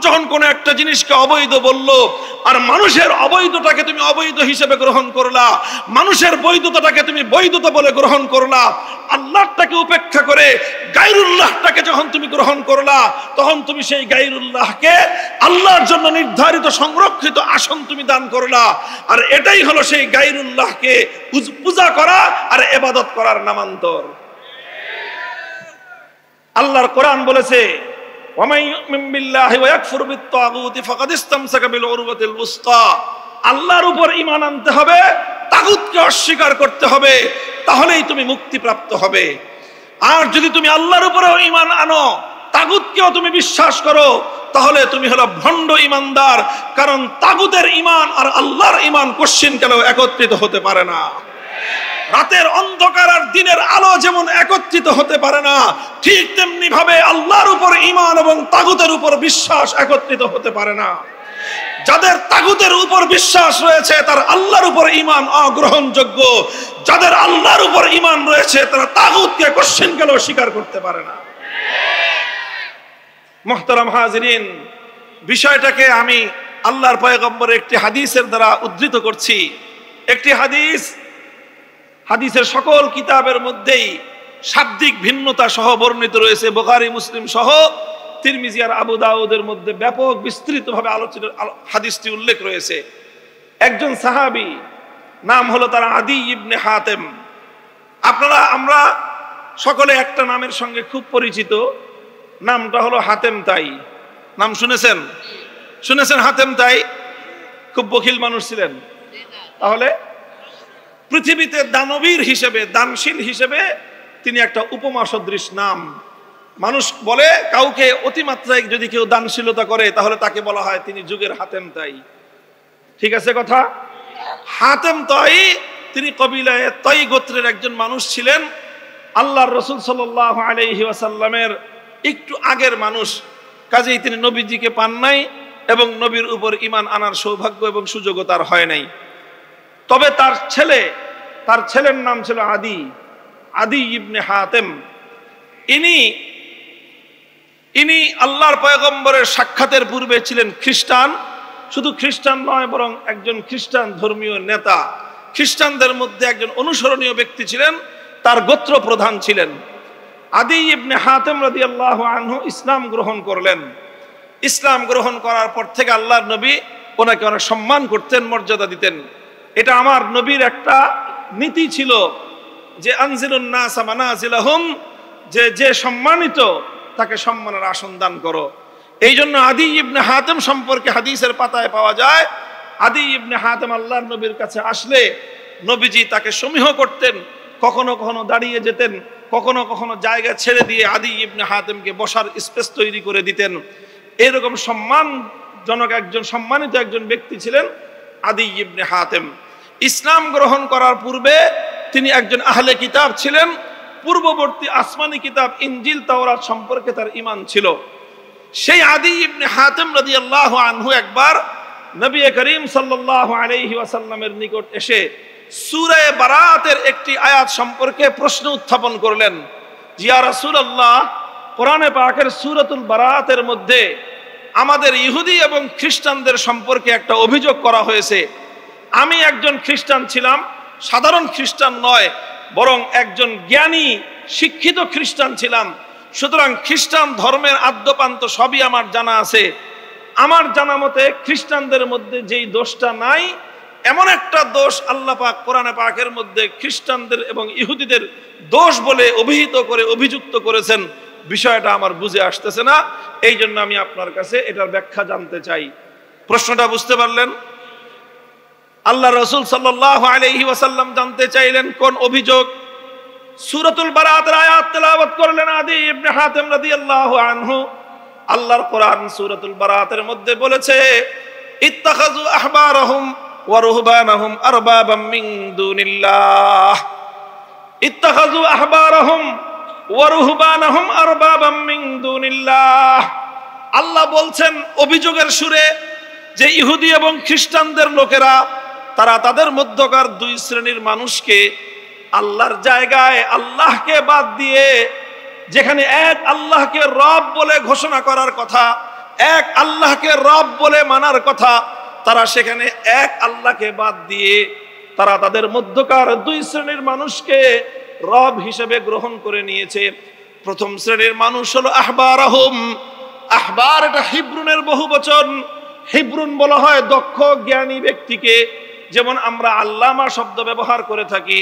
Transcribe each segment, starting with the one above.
যখন কোনো একটা জিনিসকে অবৈধ বলল, আর মানুষের অবৈধটাকে তুমি অবৈধ হিসেবে গ্রহণ করলা, মানুষের বৈধতাটাকে তুমি বৈধতা বলে গ্রহণ করলা, আল্লাহটাকে উপেক্ষা করে গায়রুল্লাহটাকে যখন তুমি গ্রহণ করলা, তখন তুমি সেই গায়রুল্লাহকে আল্লাহর জন্য নির্ধারিত সংরক্ষিত আসন তুমি দান করলা। আর এটাই হলো সেই গায়রুল্লাহকে পূজা করা আর ইবাদত করার নামান্তর। আল্লাহর কোরআন বলেছে, ওয়ামাই ইউমিন বিল্লাহি ওয়া ইয়াকফুর বিত-তাগুতি ফাকাদ ইসতামসাকা বিল উরওয়াতিল উসকা। আল্লাহর উপর ঈমান আনতে হবে, তাগুতকে অস্বীকার করতে হবে, তাহলেই তুমি মুক্তিপ্রাপ্ত হবে। আর যদি তুমি আল্লাহর উপরেও ঈমান আনো, তাগুতকেও তুমি বিশ্বাস করো, তাহলে তুমি হলো ভণ্ড ঈমানদার। কারণ তাগুতের ঈমান আর আল্লাহর ঈমান কোশ্চিনকালেও একত্রিত হতে পারে না। রাতের অন্ধকার আর দিনের আলো যেমন একত্রিত হতে পারে না, ঠিক তেমনি ভাবে আল্লাহর উপর ঈমান এবং তাগুতের উপর বিশ্বাস একত্রিত হতে পারে না। যাদের তাগুতের উপর বিশ্বাস রয়েছে তার আল্লাহর উপর ঈমান অগ্রহণযোগ্য, যাদের আল্লাহর উপর ঈমান রয়েছে তারা তাগুতকে কোশ্চিনকালেও স্বীকার করতে পারে না। মুহতারাম হাজিরিন, বিষয়টাকে আমি আল্লাহর পয়গম্বরের একটি হাদিসের দ্বারা উদ্ধৃত করছি। একটি হাদিসের সকল কিতাবের মধ্যেই শাব্দিক ভিন্নতা সহ বর্ণিত রয়েছে। বুখারী, মুসলিম সহ তিরমিজি আর আবু দাউদের মধ্যে ব্যাপক বিস্তৃতভাবে আলোচিত হাদিসটি উল্লেখ রয়েছে। একজন সাহাবী, নাম হলো তার আদি ইবনে হাতেম। আমরা সকলে একটা নামের সঙ্গে খুব পরিচিত, নামটা হলো হাতেম তাই। নাম শুনেছেন হাতেম তাই? খুব বখিল মানুষ ছিলেন। তাহলে পৃথিবীতে দানবীর হিসেবে, দানশীল হিসেবে তিনি একটা উপমা সদৃশ নাম। মানুষ বলে কাউকে অতিমাত্রায় যদি কেউ দানশীলতা করে তাহলে তাকে বলা হয় তিনি যুগের হাতেম তাই। ঠিক আছে কথা? হাতেম তাই তিনি কবিলায়ে তাই গোত্রের একজন মানুষ ছিলেন। আল্লাহর রাসূল সাল্লাল্লাহু আলাইহি ওয়াসাল্লামের একটু আগের মানুষ, কাজেই তিনি নবীজিকে পান নাই এবং নবীর উপর ঈমান আনার সৌভাগ্য এবং সুযোগও তার হয় নাই। তবে তার ছেলের নাম ছিল আদি ইবনে হাতেম। ইনি আল্লাহর পয়গম্বরের সাক্ষাতের পূর্বে ছিলেন খ্রিস্টান। শুধু খ্রিস্টান নয়, বরং একজন খ্রিস্টান ধর্মীয় নেতা, খ্রিস্টানদের মধ্যে একজন অনুসরণীয় ব্যক্তি ছিলেন, তার গোত্র প্রধান ছিলেন। আদি ইবনে হাতেম রাদিয়াল্লাহু আনহু ইসলাম গ্রহণ করলেন। ইসলাম গ্রহণ করার পর থেকে আল্লাহর নবী ওনাকে অনেক সম্মান করতেন, মর্যাদা দিতেন। এটা আমার নবীর একটা নীতি ছিল যে আনজিলুন নাসা মানাজিলাহুম, যে সম্মানিত তাকে সম্মানের আসন দান করো। এই জন্য আদি ইবনে হাতেম সম্পর্কে হাদিসের পাতায় পাওয়া যায়, আদি ইবনে হাতেম আল্লাহর নবীর কাছে আসলে নবীজি তাকে সমীহ করতেন, কখনো কখনো দাঁড়িয়ে যেতেন, কখনো কখনো জায়গা ছেড়ে দিয়ে আদি ইবনে হাতেমকে বসার স্পেস তৈরি করে দিতেন। এরকম সম্মানিত একজন ব্যক্তি ছিলেন আদি ইবনে হাতেম। ইসলাম গ্রহণ করার পূর্বে তিনি একজন আহলে কিতাব ছিলেন। পূর্ববর্তী আসমানি কিতাব ইনজিল, তাওরাত সম্পর্কে তার ঈমান ছিল। সেই আদি ইবনে হাতেম রাদিয়াল্লাহু আনহু একবার নবী করিম সাল্লাল্লাহু আলাইহি ওয়াসাল্লামের নিকট এসে সূরা বারাতের একটি আয়াত সম্পর্কে প্রশ্ন উত্থাপন করলেন। ইয়া রাসূলুল্লাহ, কোরআনে পাকের সূরাতুল বারাতের মধ্যে আমাদের ইহুদি এবং খ্রিস্টানদের সম্পর্কে একটা অভিযোগ করা হয়েছে। আমি একজন খ্রিস্টান ছিলাম, সাধারণ খ্রিস্টান নয়, বরং একজন জ্ঞানী শিক্ষিত খ্রিস্টান ছিলাম। সুতরাং খ্রিস্টান ধর্মের আদ্যপান্ত সবই আমার জানা আছে। আমার জানা মতে খ্রিস্টানদের মধ্যে যেই দোষটা নাই, এমন একটা দোষ আল্লাহ পাক কোরআনে পাকের মধ্যে খ্রিস্টানদের এবং ইহুদিদের দোষ বলে অভিযুক্ত করেছেন। বিষয়টা আমার বুঝে আসতেছে না, এই জন্য আমি আপনার কাছে এটার ব্যাখ্যা জানতে চাই। প্রশ্নটা বুঝতে পারলেন? আল্লাহ রাসূল সাল্লাল্লাহু আলাইহি ওয়াসাল্লাম জানতে চাইলেন কোন অভিযোগ। সূরাতুল বারাতের আয়াত তেলাওয়াত করলেন আদি ইবনে হাতেম রাদিয়াল্লাহু আনহু। আল্লাহর কোরআন সূরাতুল বারাতের মধ্যে বলেছে, ইত্তাখাযু আহবারাহুম ওয়া রুহবানাহুম আরবাবাম মিন দুনিল্লাহ। ইত্তাখাযু আহবারাহুম ওয়া রুহবানাহুম আরবাবাম মিন দুনিল্লাহ। আল্লাহ বলছেন অভিযোগের সুরে যে ইহুদি এবং খ্রিস্টানদের লোকেরা তারা তাদের মধ্যকার দুই শ্রেণীর মানুষকে আল্লাহর জায়গায় আল্লাহকে বাদ দিয়ে, যেখানে এক আল্লাহকে রব বলে ঘোষণা করার কথা, এক আল্লাহ আল্লাহকে রব বলে মানার কথা, তারা সেখানে এক আল্লাহকে বাদ দিয়ে তারা তাদের মধ্যকার দুই শ্রেণীর মানুষকে রব হিসেবে গ্রহণ করে নিয়েছে। প্রথম শ্রেণীর মানুষ হলো আহবারহুম। আহবার এটা হিব্রুনের বহুবচন। হিব্রুন বলা হয় দক্ষ জ্ঞানী ব্যক্তিকে। যেমন আমরা আল্লামা শব্দ ব্যবহার করে থাকি,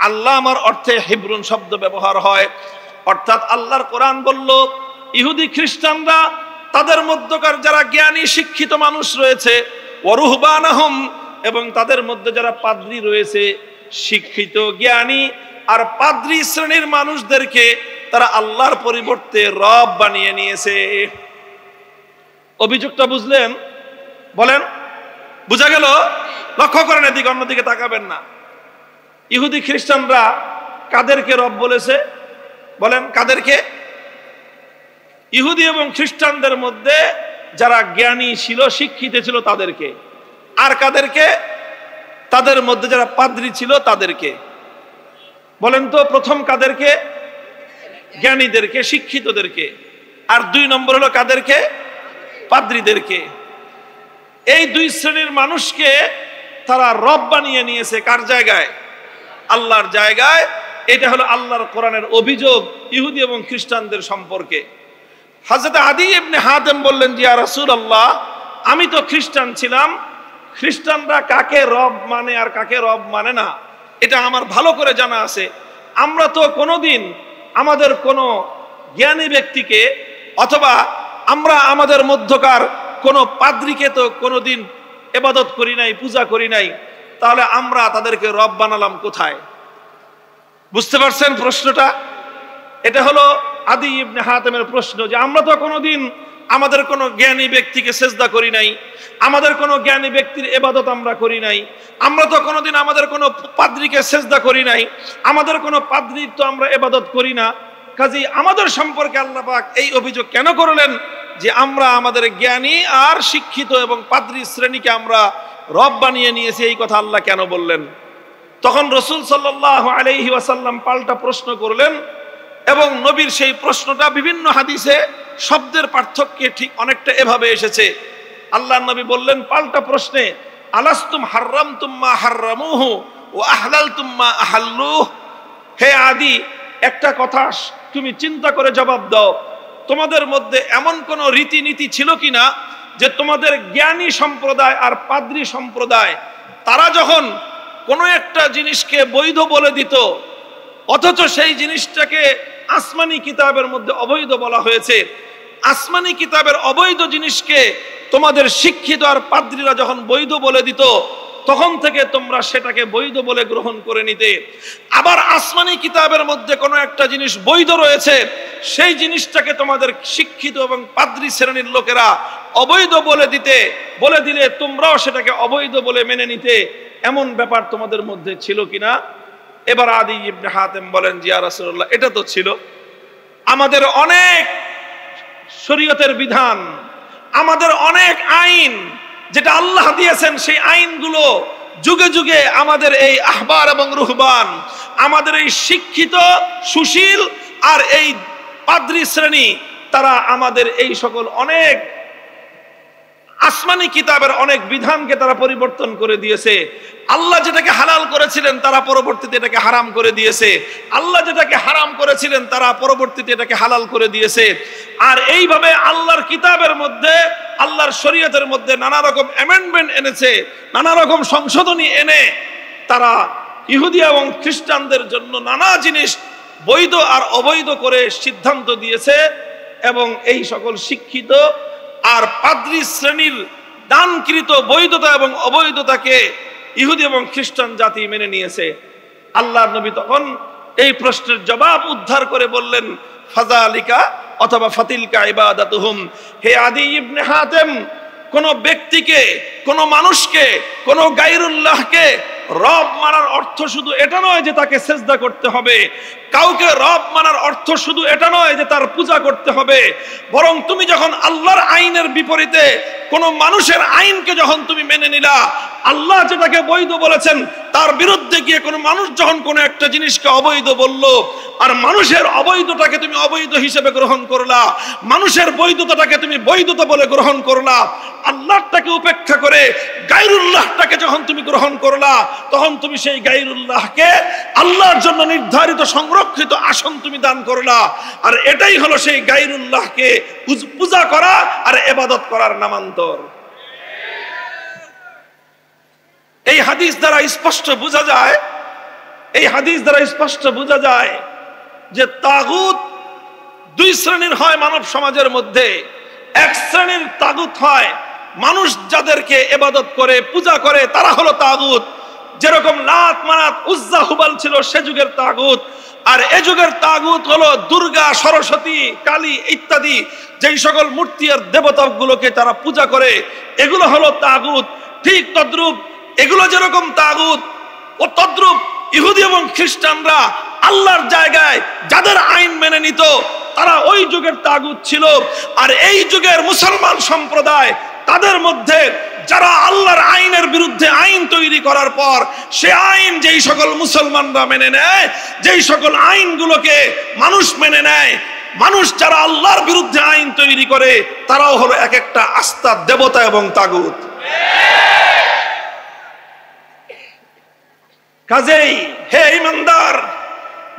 আল্লামার অর্থে হিব্রুন শব্দ ব্যবহার হয়। অর্থাৎ আল্লাহর কোরআন বলল ইহুদি খ্রিস্টানরা তাদের মধ্যকার যারা জ্ঞানী শিক্ষিত মানুষ রয়েছে, ওয়ারুহবানাহুম, এবং তাদের মধ্যে যারা পাদ্রী রয়েছে, শিক্ষিত জ্ঞানী আর পাদ্রী শ্রেণীর মানুষদেরকে তারা আল্লাহর পরিবর্তে রব বানিয়ে নিয়েছে। অভিযোগটা বুঝলেন? বলেন, বুঝা গেল? লক্ষ্য করেন এদিকে, অন্যদিকে তাকাবেন না। ইহুদি খ্রিস্টানরা কাদেরকে রব বলেছে? বলেন কাদেরকে? ইহুদি এবং খ্রিস্টানদের মধ্যে যারা জ্ঞানী ছিল, শিক্ষিত ছিল তাদেরকে। আর কাদেরকে? তাদের মধ্যে যারা পাদ্রী ছিল তাদেরকে। বলেন তো প্রথম কাদেরকে? জ্ঞানীদেরকে, শিক্ষিতদেরকে। আর দুই নম্বর হলো কাদেরকে? পাদ্রীদেরকে। এই দুই শ্রেণীর মানুষকে তারা রব বানিয়ে নিয়েছে। কার জায়গায়? আল্লাহর জায়গায়। এটা হলো আল্লাহর কোরআনের অভিযোগ ইহুদি এবং খ্রিস্টানদের সম্পর্কে। হযরত আদী ইবনে হাতেম বললেন, ইয়া রাসূলুল্লাহ, আমি তো খ্রিস্টান ছিলাম, খ্রিস্টানরা কাকে রব মানে আর কাকে রব মানে না এটা আমার ভালো করে জানা আছে। আমরা তো কোনোদিন আমাদের কোনো জ্ঞানী ব্যক্তিকে অথবা আমরা আমাদের মধ্যকার কোনো পাদ্রীকে তো কোনোদিন ইবাদত করি নাই, পূজা করি নাই, তাহলে আমরা তাদেরকে রব বানালাম কোথায়? বুঝতে পারছেন প্রশ্নটা? এটা হলো আদী ইবনে হাতেমের প্রশ্ন, যে আমরা তো কোনোদিন আমাদের কোনো জ্ঞানী ব্যক্তিকে সেজদা করি নাই, আমাদের কোনো জ্ঞানী ব্যক্তির ইবাদত আমরা করি নাই, আমরা তো কোনোদিন আমাদের কোনো পাদ্রীকে সেজদা করি নাই, আমাদের কোনো পাদ্রীর তো আমরা ইবাদত করি না। কাজেই আমাদের সম্পর্কে আল্লাহ পাক এই অভিযোগ কেন করলেন যে আমরা আমাদের জ্ঞানী আর শিক্ষিত এবং পাদ্রী শ্রেণীকে আমরা রব বানিয়ে নিয়েছি? এই কথা আল্লাহ কেন বললেন? তখন রাসূল সাল্লাল্লাহু আলাইহি ওয়াসাল্লাম পাল্টা প্রশ্ন করলেন, এবং নবীর সেই প্রশ্নটা বিভিন্ন হাদিসে শব্দের পার্থক্যে ঠিক অনেকটা এভাবে এসেছে। আল্লাহর নবী বললেন পাল্টা প্রশ্নে, আলাস্তুম হাররামতুম মা হাররামুহু ওয়া আহলালতুম মা আহাল্লুহু। হে আদী, একটা কথা তুমি চিন্তা করে জবাব দাও, তোমাদের মধ্যে এমন কোন রীতিনীতি ছিল কিনা যে তোমাদের জ্ঞানী সম্প্রদায় আর পাদ্রী সম্প্রদায় তারা যখন কোনো একটা জিনিসকে বৈধ বলে দিত, অথচ সেই জিনিসটাকে আসমানি কিতাবের মধ্যে অবৈধ বলা হয়েছে, আসমানি কিতাবের অবৈধ জিনিসকে তোমাদের শিক্ষিত আর পাদ্রীরা যখন বৈধ বলে দিত, তখন থেকে তোমরা সেটাকে বৈধ বলে গ্রহণ করে নিতে। আবার আসমানি কিতাবের মধ্যে কোনো একটা জিনিস বৈধ রয়েছে, সেই জিনিসটাকে তোমাদের শিক্ষিত এবং পাদ্রী শ্রেণীর লোকেরা অবৈধ বলে দিলে তোমরাও সেটাকে অবৈধ বলে মেনে নিতে। এমন ব্যাপার তোমাদের মধ্যে ছিল কিনা? এবার আদী ইবনে হাতেম বলেন, ইয়া রাসূলুল্লাহ, এটা তো ছিল। আমাদের অনেক শরীয়তের বিধান, আমাদের অনেক আইন যেটা আল্লাহ দিয়েছেন, সেই আইনগুলো যুগে যুগে আমাদের এই আহবার এবং রুহবান, আমাদের এই শিক্ষিত সুশীল আর এই পাদ্রী শ্রেণী, তারা আমাদের এই সকল অনেক আসমানি কিতাবের অনেক বিধানকে তারা পরিবর্তন করে দিয়েছে। আল্লাহ যেটাকে হালাল করেছিলেন তারা পরবর্তীতে এটাকে হারাম করে দিয়েছে, আল্লাহ যেটাকে হারাম করেছিলেন তারা পরবর্তীতে এটাকে হালাল করে দিয়েছে। আর এইভাবে আল্লাহর কিতাবের মধ্যে, আল্লাহর শরীয়তের মধ্যে নানা রকম অ্যামেন্ডমেন্ট এনেছে, নানা রকম সংশোধনী এনে তারা ইহুদি এবং খ্রিস্টানদের জন্য নানা জিনিস বৈধ আর অবৈধ করে সিদ্ধান্ত দিয়েছে। এবং এই সকল শিক্ষিত আর পাদ্রী শ্রেণীর দানকৃত বৈধতা এবং অবৈধতাকে ইহুদি এবং খ্রিস্টান জাতি মেনে নিয়েছে। আল্লাহর নবী তখন এই প্রশ্নের জবাব উদ্ধার করে বললেন, ফাযালিকা অথবা ফাতিলকা ইবাদাতুহুম। হে আদী ইবনে হাতেম, কোন ব্যক্তিকে, কোন মানুষকে, কোন গায়রুল্লাহকে রব মানার অর্থ শুধু এটা নয় যে তাকে সেজদা করতে হবে, কাউকে রব মানার অর্থ শুধু এটা নয় যে তার পূজা করতে হবে, বরং তুমি যখন আল্লাহর আইনের বিপরীতে কোন মানুষের আইনকে যখন তুমি মেনে নিলা, আল্লাহ যেটাকে বৈধ বলেছেন তার বিরুদ্ধে গিয়ে কোনো মানুষ যখন কোনো একটা জিনিসকে অবৈধ বলল, আর মানুষের অবৈধটাকে তুমি অবৈধ হিসেবে গ্রহণ করলা, মানুষের বৈধতাটাকে তুমি বৈধতা বলে গ্রহণ করলা, আল্লাহটাকে উপেক্ষা করে গায়রুল্লাহটাকে যখন তুমি গ্রহণ করলা, তখন তুমি সেই গায়রুল্লাহকে আল্লাহর জন্য নির্ধারিত সংরক্ষিত আসন তুমি দান করলা। আর এটাই হলো সেই গায়রুল্লাহকে পূজা করা আর ইবাদত করার নামান্তর। এই হাদিস দ্বারা স্পষ্ট বোঝা যায়, এই হাদিস দ্বারা স্পষ্ট বোঝা যায় যে তাগুত দুই শ্রেণীর হয় মানব সমাজের মধ্যে। এক শ্রেণীর তাগুত হয় মানুষ যাদেরকে ইবাদত করে পূজা করে তারা হলো তাগুত, যেরকম লাত মানাত উজ্জা হুবাল ছিল সে যুগের তাগুত। আর এ যুগের তাগুত হলো দুর্গা, সরস্বতী, কালী ইত্যাদি যেই সকল মূর্তি আর দেবতাগুলোকে তারা পূজা করে, এগুলো হলো তাগুত। ঠিক তদ্রূপ এগুলো যেরকম তাগুত, ও তদ্রূপ ইহুদি এবং খ্রিস্টানরা আল্লাহর জায়গায় যাদের আইন মেনে নিত তারা ওই যুগের তাগুত ছিল। আর এই যুগের মুসলমান সম্প্রদায় তাদের মধ্যে যারা আল্লাহর আইনের বিরুদ্ধে আইন তৈরি করার পর সে আইন যেই সকল মুসলমানরা মেনে নেয়, যেই সকল আইনগুলোকে মানুষ মেনে নেয়, মানুষ যারা আল্লাহর বিরুদ্ধে আইন তৈরি করে তারাও হলো এক একটা আস্থার দেবতা এবং তাগুত। কাজেই হে ঈমানদার,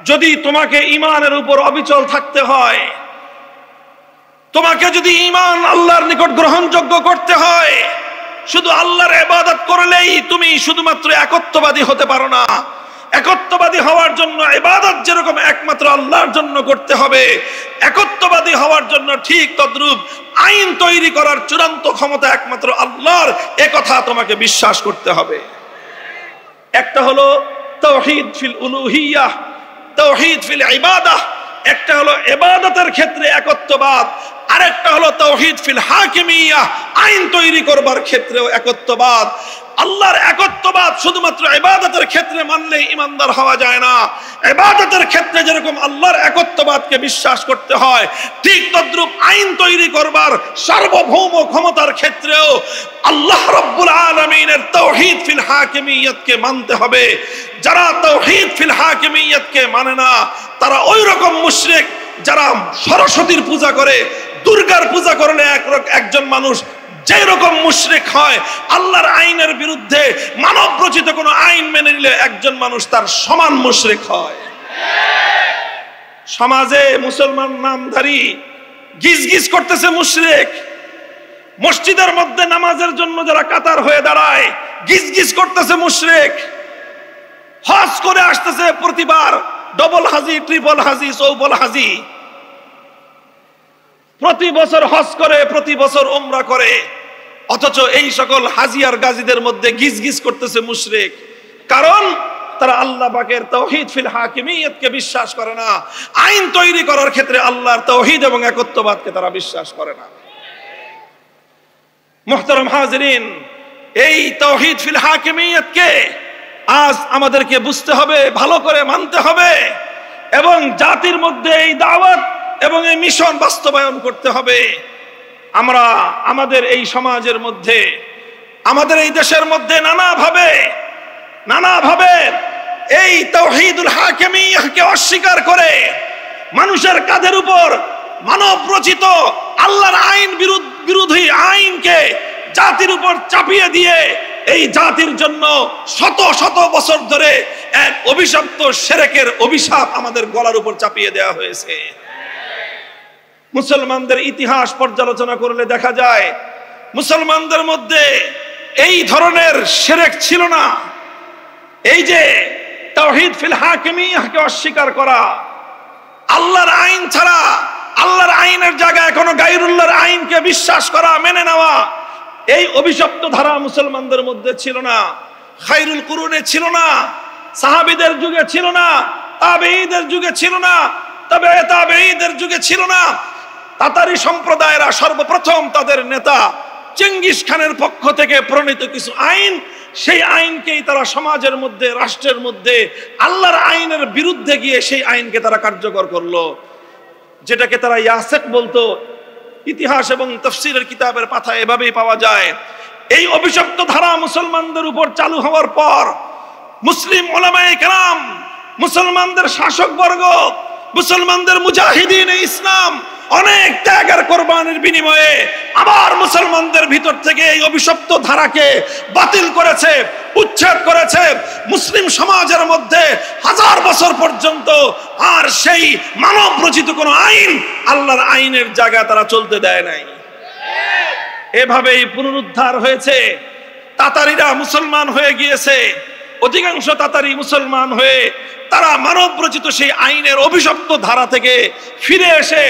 যদি তোমাকে ঈমানের উপর অবিচল থাকতে হয়, তোমাকে যদি ঈমান আল্লাহর নিকট গ্রহণযোগ্য করতে হয়, শুধু আল্লাহর ইবাদত করলেই তুমি শুধুমাত্র একত্ববাদী হতে পারো না। একত্ববাদী হওয়ার জন্য ইবাদত যেরকম একমাত্র আল্লাহর জন্য করতে হবে, একত্ববাদী হওয়ার জন্য ঠিক তদ্রূপ আইন তৈরি করার চূড়ান্ত ক্ষমতা একমাত্র আল্লাহর, এ কথা তোমাকে বিশ্বাস করতে হবে। একটা হলো তাওহীদ ফিল উলুহিyyah, তাওহীদ ফিল ইবাদাহ। একটা হলো ইবাদতের ক্ষেত্রে একত্ববাদ, আরেকটা হলো তাওহীদ ফিল হাকিমিyyah, আইন তৈরি করবার ক্ষেত্রেও একত্ববাদ। আল্লাহর একত্ববাদ শুধুমাত্র ইবাদতের ক্ষেত্রে মানলেই ঈমানদার হওয়া যায় না। ইবাদতের ক্ষেত্রে যেরকম আল্লাহর একত্ববাদকে বিশ্বাস করতে হয়, ঠিক তদ্রূপ আইন তৈরি করবার সার্বভৌম ক্ষমতার ক্ষেত্রেও আল্লাহ রাব্বুল আলামিনের তাওহীদ ফিল হাকিমিyyahকে মানতে হবে। যারা তাওহীদ ফিল হাকিমিyyahকে মানে না তারা ওই রকম মুশরিক যারা সরস্বতীর পূজা করে, দুর্গার পূজা করলে একজন মানুষ যেই রকম মুশরিক হয়, আল্লাহর আইনের বিরুদ্ধে মানব রচিত কোনো আইন মেনে নিলে একজন মানুষ তার সমান মুশরিক হয়। সমাজে মুসলমান নামধারী গিজগিজ করতেছে মুশরিক, মসজিদের মধ্যে নামাজের জন্য যারা কাতার হয়ে দাঁড়ায় গিজগিজ করতেছে মুশরিক, হজ করে আসতেছে প্রতিবার ডবল হাজি, ট্রিপল হাজি, চৌবল হাজি, প্রতি বছর হজ করে, প্রতি বছর উমরা করে, অথচ এই সকল হাজি আর গাজীদের মধ্যে গিজগিজ করতেছে মুশরিক। কারণ তারা আল্লাহ পাকের তাওহীদ ফিল হাকিমিyyahকে বিশ্বাস করে না, আইন তৈরি করার ক্ষেত্রে আল্লাহর তাওহীদ এবং একত্ববাদকে তারা বিশ্বাস করে না। মুহতারাম হাজিরিন, এই তাওহীদ ফিল হাকিমিyyahকে আজ আমাদেরকে বুঝতে হবে, ভালো করে মানতে হবে এবং জাতির মধ্যে এই দাওয়াত এবং এই মিশন বাস্তবায়ন করতে হবে। আমরা আমাদের এই সমাজের মধ্যে, আমাদের এই দেশের মধ্যে নানাভাবে এই তাওহীদুল হাকিমিyyahকে অস্বীকার করে মানুষের কাঁধের উপর মানব রচিত আল্লাহর আইন বিরোধী আইনকে জাতির উপর চাপিয়ে দিয়ে এই জাতির জন্য শত শত বছর ধরে এক অভিশপ্ত শিরকের অভিশাপ আমাদের গলার উপর চাপিয়ে দেওয়া হয়েছে। মুসলমানদের ইতিহাস পর্যালোচনা করলে দেখা যায় মুসলমানদের মধ্যে এই ধরনের শিরক ছিল না। এই যে তাওহীদ ফিল হাকিমিyyahকে অস্বীকার করা, আল্লাহর আইন ছাড়া আল্লাহর আইনের জায়গায় কোনো গায়রুল্লাহর আইনকে বিশ্বাস করা, মেনে নেওয়া, এই অভিশপ্ত ধারা মুসলমানদের মধ্যে ছিল না। খায়রুল কুরুনে ছিল না, সাহাবীদের যুগে ছিল না, তাবেঈদের যুগে ছিল না, তাবেঈদের যুগে ছিল না। তাতারি সম্প্রদায়েরা সর্বপ্রথম তাদের নেতা চেঙ্গিস খানের পক্ষ থেকে প্রণীত কিছু আইন, সেই আইনকেই তারা সমাজের মধ্যে, রাষ্ট্রের মধ্যে আল্লাহর আইনের বিরুদ্ধে গিয়ে সেই আইনকে তারা কার্যকর করলো। যেটাকে তারা ইয়াসেক বলতো, ইতিহাস এবং তাফসীরের কিতাবের পাতায় এভাবেই পাওয়া যায়। এই অভিশপ্ত ধারা মুসলমানদের উপর চালু হওয়ার পর মুসলিম উলামায়ে কেরাম, মুসলমানদের শাসকবর্গ, মুসলমানদের মুজাহিদিন ইসলাম অনেক ত্যাগ আর কোরবানির বিনিময়ে আবার মুসলমানদের ভিতর থেকে এই অভিশপ্ত ধারাকে বাতিল করেছে, উচ্ছেদ করেছে। মুসলিম সমাজের মধ্যে 1000 বছর পর্যন্ত আর সেই মানব রচিত কোনো আইন, আল্লাহর আইনের জায়গা তারা চলতে দেয় নাই। এভাবেই পুনরুদ্ধার হয়েছে। তাতারিরা মুসলমান হয়ে গিয়েছে, অধিকাংশ তাতারি মুসলমান হয়ে তারা মানব রচিত সেই আইনের অভিশপ্ত ধারা থেকে ফিরে এসে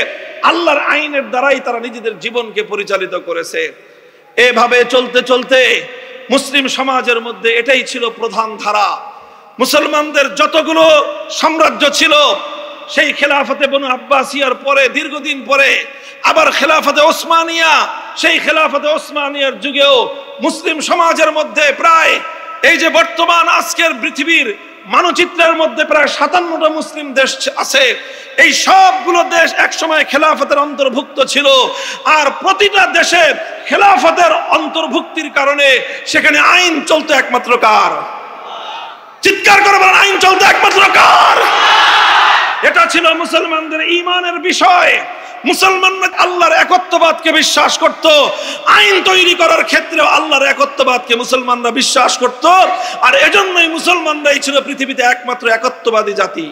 আল্লাহর আইনের দ্বারাই তারা নিজেদের জীবনকে পরিচালিত করেছে। এভাবে চলতে চলতে মুসলিম সমাজের মধ্যে এটাই ছিল প্রধান ধারা। মুসলমানদের যতগুলো সাম্রাজ্য ছিল, সেই খেলাফতে বনু আব্বাসিয়ার পরে দীর্ঘদিন পরে আবার খেলাফতে ওসমানিয়া, সেই খেলাফতে ওসমানিয়ার যুগেও মুসলিম সমাজের মধ্যে প্রায় এই যে বর্তমান আজকের পৃথিবীর মানচিত্রের মধ্যে প্রায় 57টা মুসলিম দেশ আছে। এই সবগুলো দেশ একসময় খেলাফতের অন্তর্ভুক্ত ছিল। আর প্রতিটা দেশে খেলাফতের অন্তর্ভুক্তির কারণে সেখানে আইন চলতো একমাত্র কার? চিৎকার করে বলেন, আইন চলতো একমাত্র কার? এটা ছিল মুসলমানদের ঈমানের বিষয়। মুসলমানরা আল্লাহর একত্ববাদকে বিশ্বাস করত। আইন তৈরি করার ক্ষেত্রে আল্লাহর একত্ববাদকে মুসলমানরা বিশ্বাস করত। আর এজন্যই মুসলমানরাই ছিল পৃথিবীতে একমাত্র একত্ববাদী জাতি।